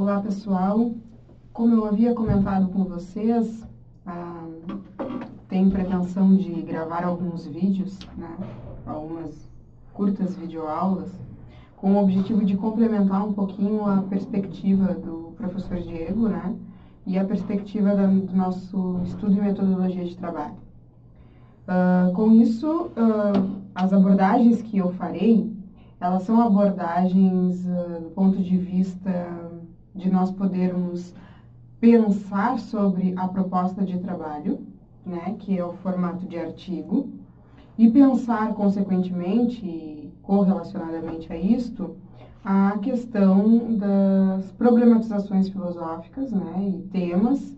Olá, pessoal. Como eu havia comentado com vocês, tenho pretensão de gravar alguns vídeos, né, algumas curtas videoaulas, com o objetivo de complementar um pouquinho a perspectiva do professor Diego, né, e a perspectiva do nosso estudo e metodologia de trabalho. Com isso, as abordagens que eu farei, elas são abordagens do ponto de vista de nós podermos pensar sobre a proposta de trabalho, né, que é o formato de artigo, e pensar, consequentemente, e correlacionadamente a isto, a questão das problematizações filosóficas, né, e temas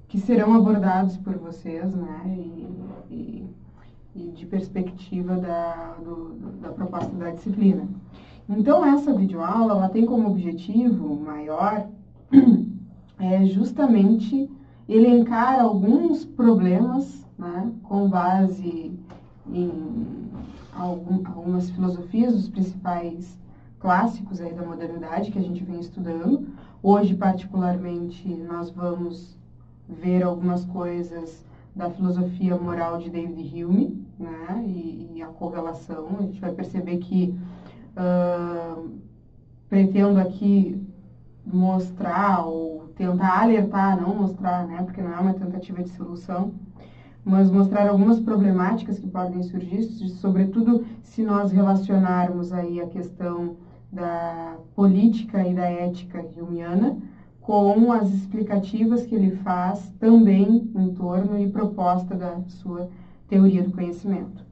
que serão abordados por vocês, né, e de perspectiva da proposta da disciplina. Então, essa videoaula, ela tem como objetivo maior justamente elencar alguns problemas, né, com base em algumas filosofias dos principais clássicos aí da modernidade que a gente vem estudando. Hoje, particularmente, nós vamos ver algumas coisas da filosofia moral de David Hume, né, e a correlação. A gente vai perceber que pretendo aqui mostrar ou tentar alertar, não mostrar, né, porque não é uma tentativa de solução, mas mostrar algumas problemáticas que podem surgir, sobretudo se nós relacionarmos aí a questão da política e da ética humeana com as explicativas que ele faz também em torno e proposta da sua teoria do conhecimento.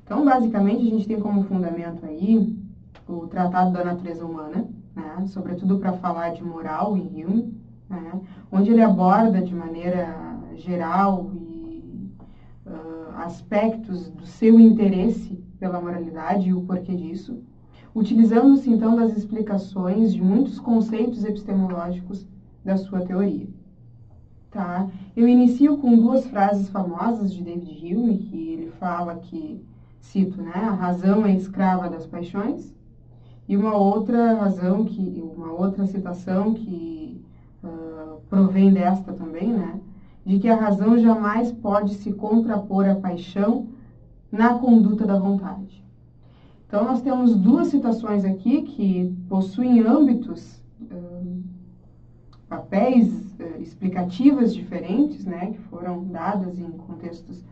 Então, basicamente, a gente tem como fundamento aí o Tratado da Natureza Humana, né, sobretudo para falar de moral em Hume, né, onde ele aborda de maneira geral e aspectos do seu interesse pela moralidade e o porquê disso, utilizando-se então das explicações de muitos conceitos epistemológicos da sua teoria. Tá? Eu inicio com duas frases famosas de David Hume, que ele fala que, cito, né, a razão é escrava das paixões, e uma outra citação que provém desta também, né, de que a razão jamais pode se contrapor à paixão na conduta da vontade. Então, nós temos duas citações aqui que possuem âmbitos, papéis explicativas diferentes, né, que foram dadas em contextos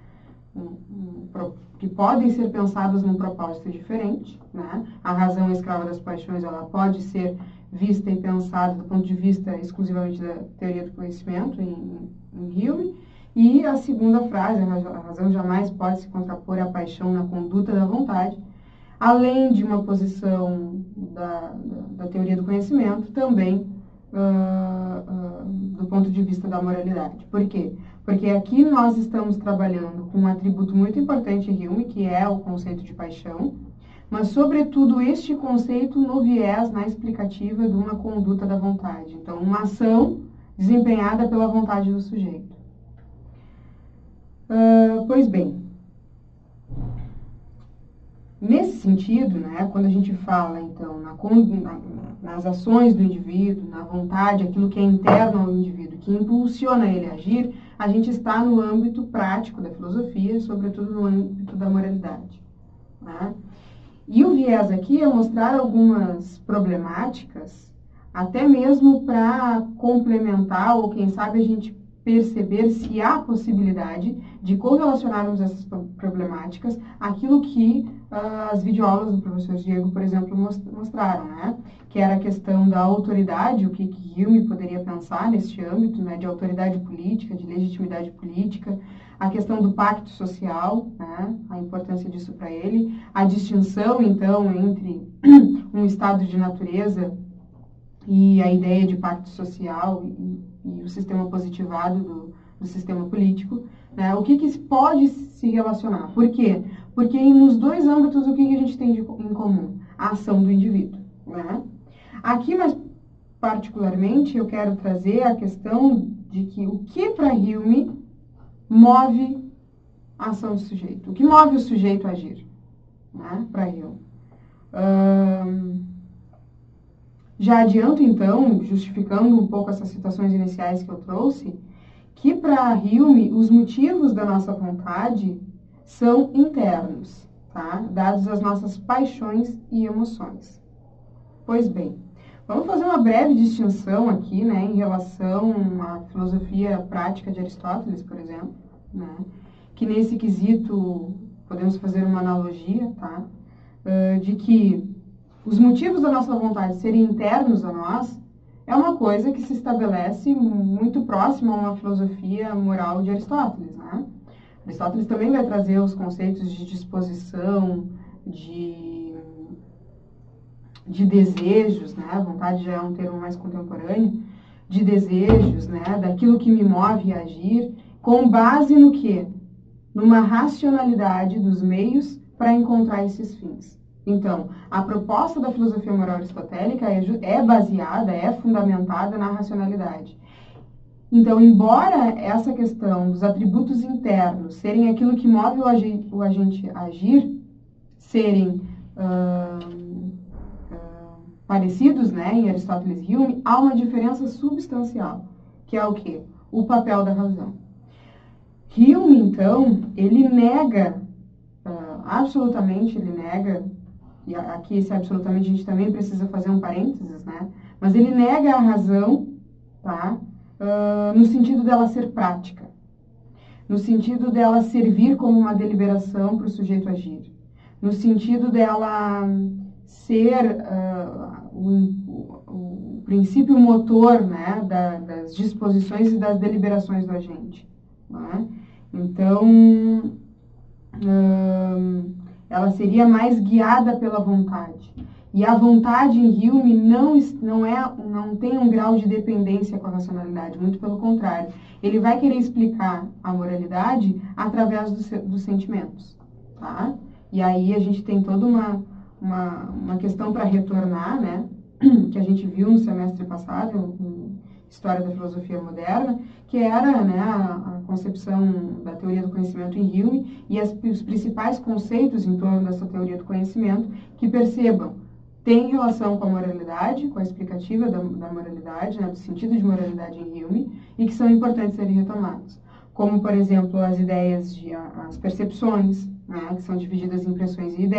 que podem ser pensadas num propósito diferente, né? A razão escrava das paixões, ela pode ser vista e pensada do ponto de vista exclusivamente da teoria do conhecimento em Hume, e a segunda frase, a razão jamais pode se contrapor à paixão na conduta da vontade, além de uma posição da teoria do conhecimento, também do ponto de vista da moralidade. Por quê? Porque aqui nós estamos trabalhando com um atributo muito importante em Hume, que é o conceito de paixão, mas, sobretudo, este conceito no viés, na explicativa de uma conduta da vontade. Então, uma ação desempenhada pela vontade do sujeito. Pois bem, nesse sentido, né, quando a gente fala, então, nas ações do indivíduo, na vontade, aquilo que é interno ao indivíduo, que impulsiona ele a agir, a gente está no âmbito prático da filosofia, sobretudo no âmbito da moralidade. Né? E o viés aqui é mostrar algumas problemáticas, até mesmo para complementar, ou quem sabe a gente perceber se há possibilidade de correlacionarmos essas problemáticas àquilo que as videoaulas do professor Diego, por exemplo, mostraram, né? Que era a questão da autoridade, o que Hume poderia pensar neste âmbito, né, de autoridade política, de legitimidade política, a questão do pacto social, né, a importância disso para ele, a distinção, então, entre um estado de natureza e a ideia de pacto social e o sistema positivado do sistema político, né, o que pode se relacionar. Por quê? Porque nos dois âmbitos, o que a gente tem em comum? A ação do indivíduo. Né? Aqui, mais particularmente, eu quero trazer a questão de que o que para Hume move a ação do sujeito. O que move o sujeito a agir, né, para Hume. Já adianto, então, justificando um pouco essas citações iniciais que eu trouxe, que para Hume os motivos da nossa vontade são internos, tá? Dados as nossas paixões e emoções. Pois bem, vamos fazer uma breve distinção aqui, né, em relação à filosofia prática de Aristóteles, por exemplo, né, que nesse quesito podemos fazer uma analogia, tá? De que os motivos da nossa vontade serem internos a nós é uma coisa que se estabelece muito próximo a uma filosofia moral de Aristóteles, né? Aristóteles também vai trazer os conceitos de disposição, de desejos, né? A vontade já é um termo mais contemporâneo, de desejos, né? Daquilo que me move a agir, com base no quê? Numa racionalidade dos meios para encontrar esses fins. Então, a proposta da filosofia moral aristotélica é baseada, é fundamentada na racionalidade. Então, embora essa questão dos atributos internos serem aquilo que move o agente a agir, serem parecidos, né, em Aristóteles e Hume, há uma diferença substancial, que é o quê? O papel da razão. Hume, então, ele nega, absolutamente ele nega, e aqui esse absolutamente a gente também precisa fazer um parênteses, né, mas ele nega a razão, tá, no sentido dela ser prática, no sentido dela servir como uma deliberação para o sujeito agir, no sentido dela ser o princípio motor, né, das disposições e das deliberações do agente. Né? Então, ela seria mais guiada pela vontade. E a vontade em Hume não tem um grau de dependência com a racionalidade, muito pelo contrário. Ele vai querer explicar a moralidade através dos sentimentos. Tá? E aí a gente tem toda uma questão para retornar, né? Que a gente viu no semestre passado, em História da Filosofia Moderna, que era, né, a concepção da teoria do conhecimento em Hume e os principais conceitos em torno dessa teoria do conhecimento que percebam, tem relação com a moralidade, com a explicativa da moralidade, né, do sentido de moralidade em Hume, e que são importantes serem retomados. Como, por exemplo, as ideias as percepções, né, que são divididas em impressões e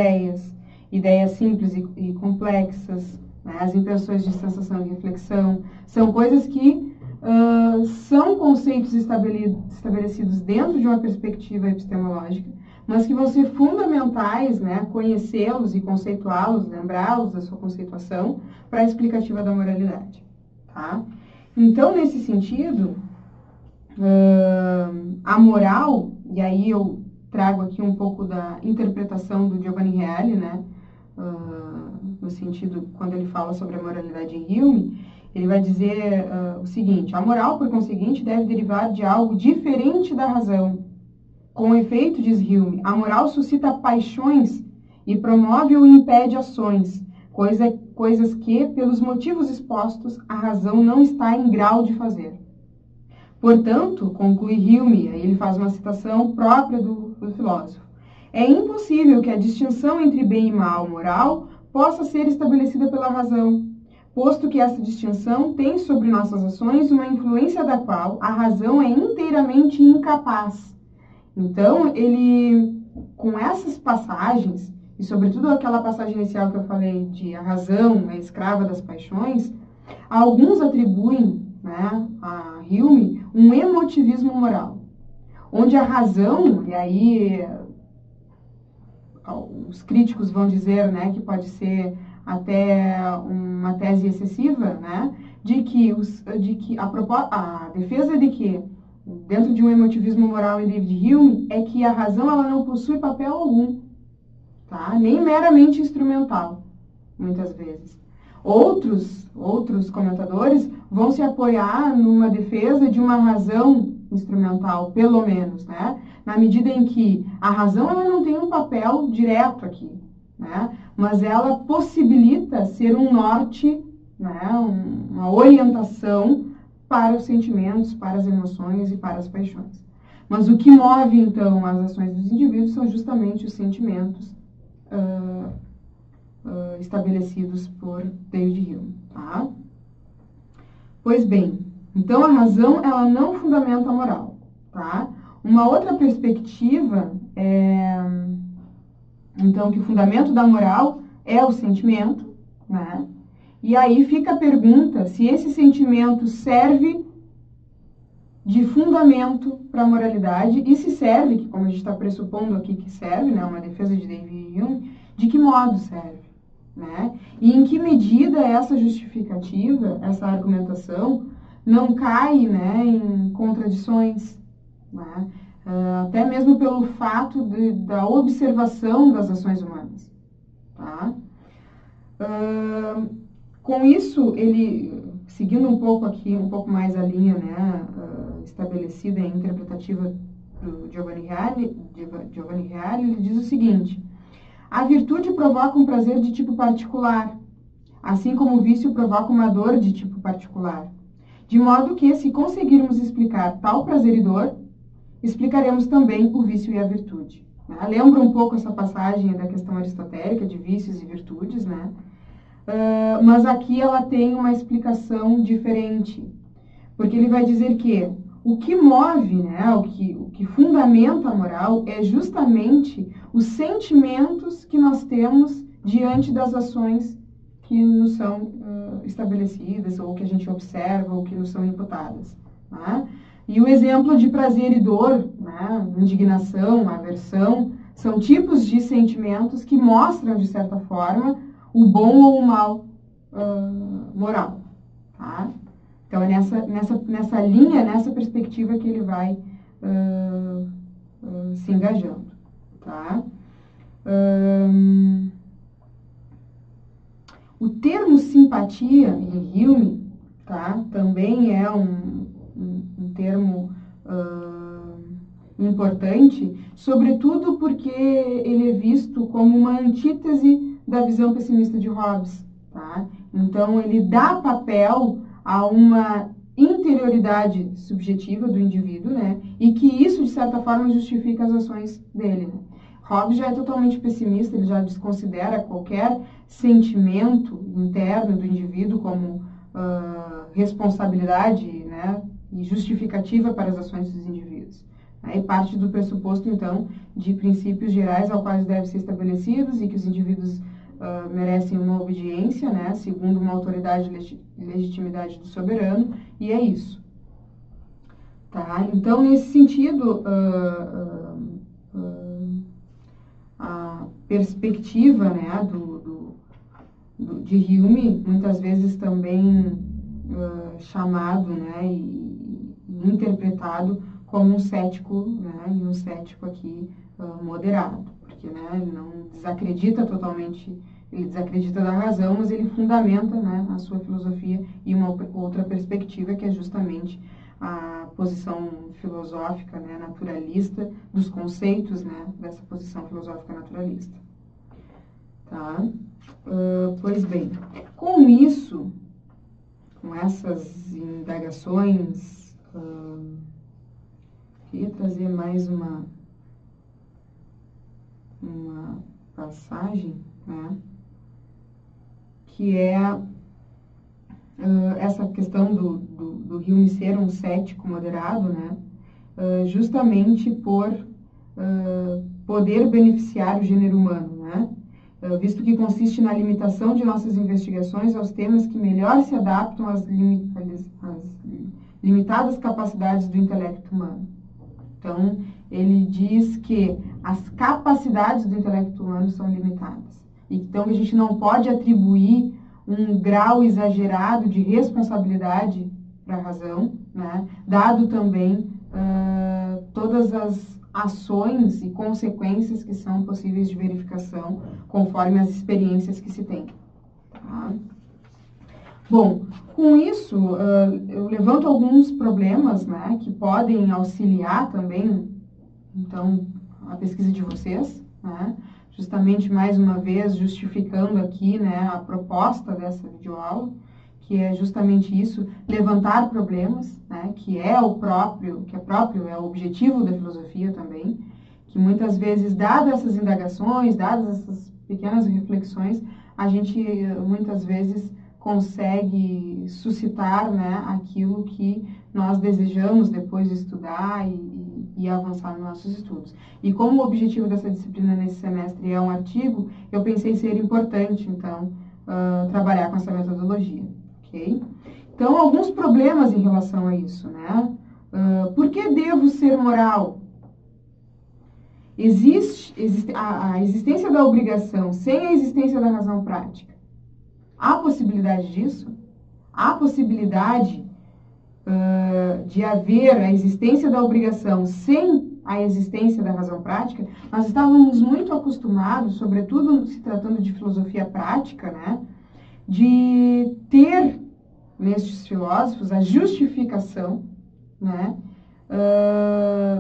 ideias simples e complexas, né, as impressões de sensação e reflexão, são coisas que são conceitos estabelecidos dentro de uma perspectiva epistemológica, mas que vão ser fundamentais, né, conhecê-los e conceituá-los, lembrá-los da sua conceituação para a explicativa da moralidade. Tá? Então, nesse sentido, a moral, e aí eu trago aqui um pouco da interpretação do Giovanni Reale, né, no sentido, quando ele fala sobre a moralidade em Hume, ele vai dizer o seguinte: a moral, por conseguinte, deve derivar de algo diferente da razão. Com efeito, diz Hume, a moral suscita paixões e promove ou impede ações, coisas que, pelos motivos expostos, a razão não está em grau de fazer. Portanto, conclui Hume, aí ele faz uma citação própria do filósofo, é impossível que a distinção entre bem e mal moral possa ser estabelecida pela razão, posto que essa distinção tem sobre nossas ações uma influência da qual a razão é inteiramente incapaz. Então, ele, com essas passagens, e sobretudo aquela passagem inicial que eu falei de a razão é escrava das paixões, alguns atribuem, né, a Hume um emotivismo moral, onde a razão, e aí os críticos vão dizer, né, que pode ser até uma tese excessiva, né, de que a defesa de que dentro de um emotivismo moral em David Hume é que a razão ela não possui papel algum, tá? Nem meramente instrumental, muitas vezes. Outros comentadores vão se apoiar numa defesa de uma razão instrumental, pelo menos, né? Na medida em que a razão ela não tem um papel direto aqui, né? Mas ela possibilita ser um norte, né? Uma orientação para os sentimentos, para as emoções e para as paixões. Mas o que move, então, as ações dos indivíduos são justamente os sentimentos estabelecidos por David Hume, tá? Pois bem, então a razão, ela não fundamenta a moral, tá? Uma outra perspectiva é, então, que o fundamento da moral é o sentimento, né? E aí fica a pergunta se esse sentimento serve de fundamento para a moralidade e se serve, que como a gente está pressupondo aqui que serve, né, uma defesa de David Hume, de que modo serve, né? E em que medida essa justificativa, essa argumentação, não cai, né, em contradições, né? Até mesmo pelo fato da observação das ações humanas, tá? Com isso, ele, seguindo um pouco aqui, um pouco mais a linha, né, estabelecida e interpretativa do Giovanni Reale, ele diz o seguinte: a virtude provoca um prazer de tipo particular, assim como o vício provoca uma dor de tipo particular. De modo que, se conseguirmos explicar tal prazer e dor, explicaremos também o vício e a virtude. Lembra um pouco essa passagem da questão aristotélica de vícios e virtudes, né? Mas aqui ela tem uma explicação diferente, porque ele vai dizer que o que move, né, o que fundamenta a moral é justamente os sentimentos que nós temos diante das ações que nos são estabelecidas, ou que a gente observa, ou que nos são imputadas, né? E o exemplo de prazer e dor, né, indignação, aversão, são tipos de sentimentos que mostram, de certa forma, o bom ou o mal moral, tá? Então, é nessa linha, nessa perspectiva que ele vai se engajando, tá? O termo simpatia, em Hume, tá, também é um termo importante, sobretudo porque ele é visto como uma antítese da visão pessimista de Hobbes, tá? Então, ele dá papel a uma interioridade subjetiva do indivíduo, né? E que isso, de certa forma, justifica as ações dele, né? Hobbes já é totalmente pessimista, ele já desconsidera qualquer sentimento interno do indivíduo como responsabilidade, né, e justificativa para as ações dos indivíduos. E parte do pressuposto, então, de princípios gerais aos quais devem ser estabelecidos e que os indivíduos merecem uma obediência, né, segundo uma autoridade e legitimidade do soberano, e é isso. Tá? Então, nesse sentido, a perspectiva, né, de Hume, muitas vezes também chamado, né, e interpretado como um cético, né, e um cético aqui moderado, porque, né, ele não desacredita totalmente, ele desacredita da razão, mas ele fundamenta, né, a sua filosofia em uma outra perspectiva, que é justamente a posição filosófica, né, naturalista, dos conceitos, né, dessa posição filosófica naturalista. Tá? Pois bem, com isso, com essas indagações, queria trazer mais uma passagem, né, que é essa questão do Hume ser um cético moderado, né, justamente por poder beneficiar o gênero humano, né, visto que consiste na limitação de nossas investigações aos temas que melhor se adaptam às limitadas capacidades do intelecto humano. Então, ele diz que as capacidades do intelecto humano são limitadas. Então, a gente não pode atribuir um grau exagerado de responsabilidade para a razão, né, dado também todas as ações e consequências que são possíveis de verificação conforme as experiências que se tem. Tá? Bom, com isso, eu levanto alguns problemas, né, que podem auxiliar também, então, a pesquisa de vocês, né, justamente, mais uma vez, justificando aqui, né, a proposta dessa videoaula, que é justamente isso, levantar problemas, né, que é o objetivo da filosofia também, que muitas vezes, dadas essas indagações, dadas essas pequenas reflexões, a gente muitas vezes consegue suscitar, né, aquilo que nós desejamos depois de estudar e avançar nos nossos estudos. E como o objetivo dessa disciplina nesse semestre é um artigo, eu pensei ser importante, então, trabalhar com essa metodologia, ok? Então, alguns problemas em relação a isso, né? Por que devo ser moral? A existência da obrigação sem a existência da razão prática. Há possibilidade disso? Há possibilidade de haver a existência da obrigação sem a existência da razão prática? Nós estávamos muito acostumados, sobretudo se tratando de filosofia prática, né, de ter nestes filósofos a justificação, né,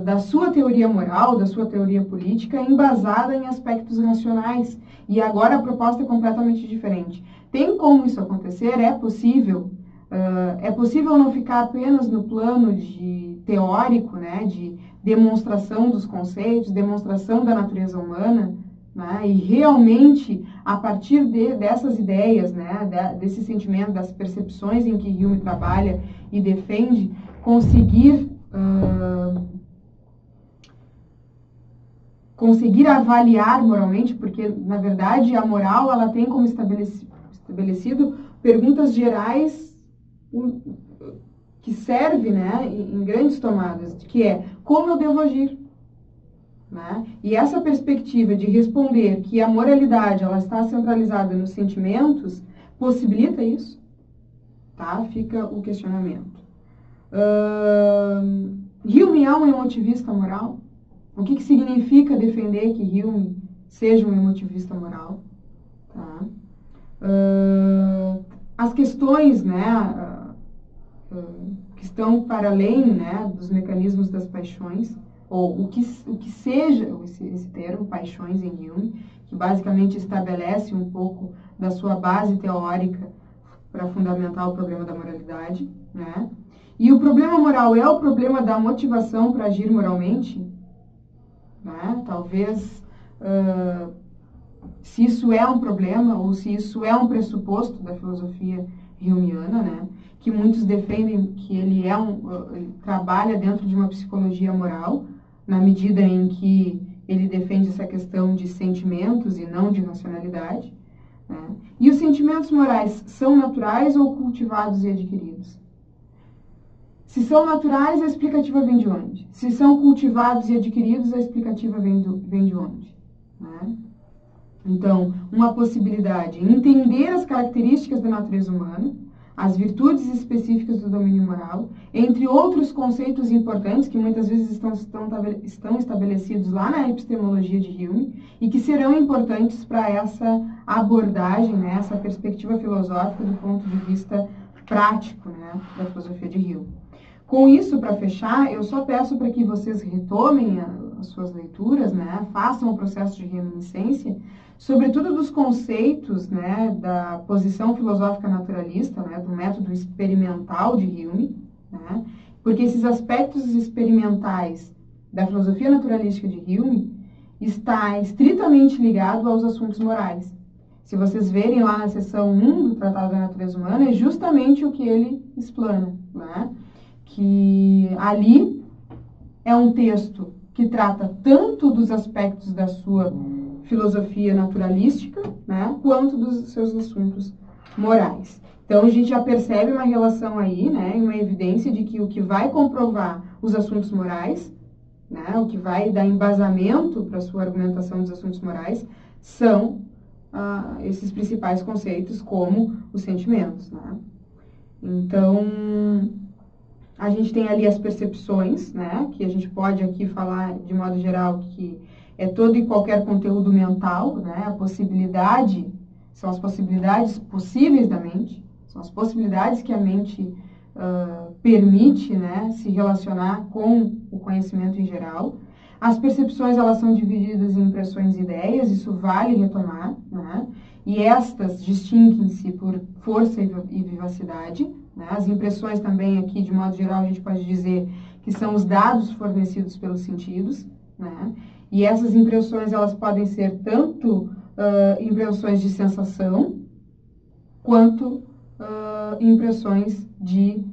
da sua teoria moral, da sua teoria política, embasada em aspectos racionais. E agora a proposta é completamente diferente. Tem como isso acontecer? É possível. É possível não ficar apenas no plano teórico, né, de demonstração dos conceitos, demonstração da natureza humana, né, e realmente, a partir dessas ideias, né, desse sentimento, das percepções em que Hume trabalha e defende, conseguir avaliar moralmente, porque, na verdade, a moral ela tem como estabelecido perguntas gerais que servem, né, em grandes tomadas, que é como eu devo agir. Né? E essa perspectiva de responder que a moralidade ela está centralizada nos sentimentos possibilita isso? Tá? Fica o questionamento. Hume é um emotivista moral? O que significa defender que Hume seja um emotivista moral? Tá? As questões, né, que estão para além, né, dos mecanismos das paixões, ou o que seja esse termo, paixões em Hume, que basicamente estabelece um pouco da sua base teórica para fundamentar o problema da moralidade, né? E o problema moral é o problema da motivação para agir moralmente, né? Talvez, se isso é um problema, ou se isso é um pressuposto da filosofia humeana, né? Que muitos defendem que ele trabalha dentro de uma psicologia moral, na medida em que ele defende essa questão de sentimentos e não de racionalidade. Né? E os sentimentos morais são naturais ou cultivados e adquiridos? Se são naturais, a explicativa vem de onde? Se são cultivados e adquiridos, a explicativa vem de onde? Né? Então, uma possibilidade, entender as características da natureza humana, as virtudes específicas do domínio moral, entre outros conceitos importantes que muitas vezes estão estabelecidos lá na epistemologia de Hume e que serão importantes para essa abordagem, né, essa perspectiva filosófica do ponto de vista prático, né, da filosofia de Hume. Com isso, para fechar, eu só peço para que vocês retomem as suas leituras, né, façam o processo de reminiscência, sobretudo dos conceitos, né, da posição filosófica naturalista, né, do método experimental de Hume, né, porque esses aspectos experimentais da filosofia naturalística de Hume está estritamente ligado aos assuntos morais. Se vocês verem lá na seção 1 do Tratado da Natureza Humana, é justamente o que ele explana, né, que ali é um texto que trata tanto dos aspectos da sua filosofia naturalística, né, quanto dos seus assuntos morais. Então, a gente já percebe uma relação aí, né, uma evidência de que o que vai comprovar os assuntos morais, né, o que vai dar embasamento para a sua argumentação dos assuntos morais, são esses principais conceitos, como os sentimentos. Né? Então, a gente tem ali as percepções, né, que a gente pode aqui falar, de modo geral, que é todo e qualquer conteúdo mental, né? A possibilidade, são as possibilidades possíveis da mente, são as possibilidades que a mente permite, né, se relacionar com o conhecimento em geral. As percepções, elas são divididas em impressões e ideias, isso vale retomar, né? E estas distinguem-se por força e vivacidade. Né? As impressões também aqui, de modo geral, a gente pode dizer que são os dados fornecidos pelos sentidos, né? E essas impressões, elas podem ser tanto impressões de sensação, quanto impressões de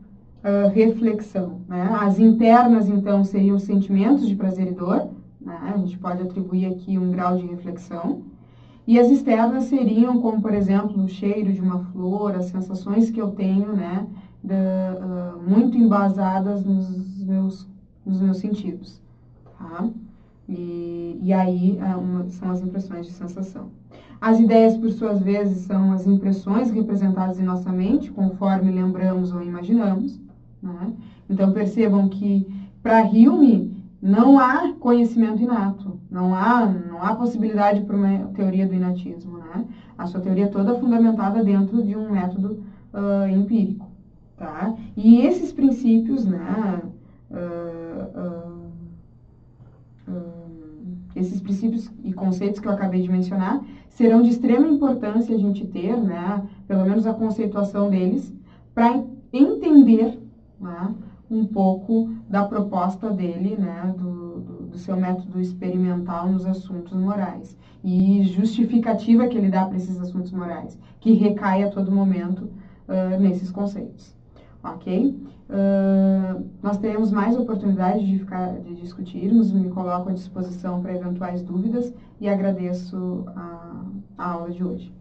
reflexão, né? As internas, então, seriam os sentimentos de prazer e dor, né? A gente pode atribuir aqui um grau de reflexão. E as externas seriam, como, por exemplo, o cheiro de uma flor, as sensações que eu tenho, né? Muito embasadas nos meus sentidos, tá? E aí são as impressões de sensação. As ideias, por suas vezes, são as impressões representadas em nossa mente, conforme lembramos ou imaginamos, né? Então, percebam que, para Hume, não há conhecimento inato, não há possibilidade para uma teoria do inatismo, né? A sua teoria toda é fundamentada dentro de um método empírico, tá? E esses princípios, né, esses princípios e conceitos que eu acabei de mencionar serão de extrema importância a gente ter, né, pelo menos a conceituação deles, para entender, né, um pouco da proposta dele, né, do seu método experimental nos assuntos morais e justificativa que ele dá para esses assuntos morais, que recai a todo momento nesses conceitos. Ok? Nós teremos mais oportunidade de discutirmos, me coloco à disposição para eventuais dúvidas e agradeço a aula de hoje.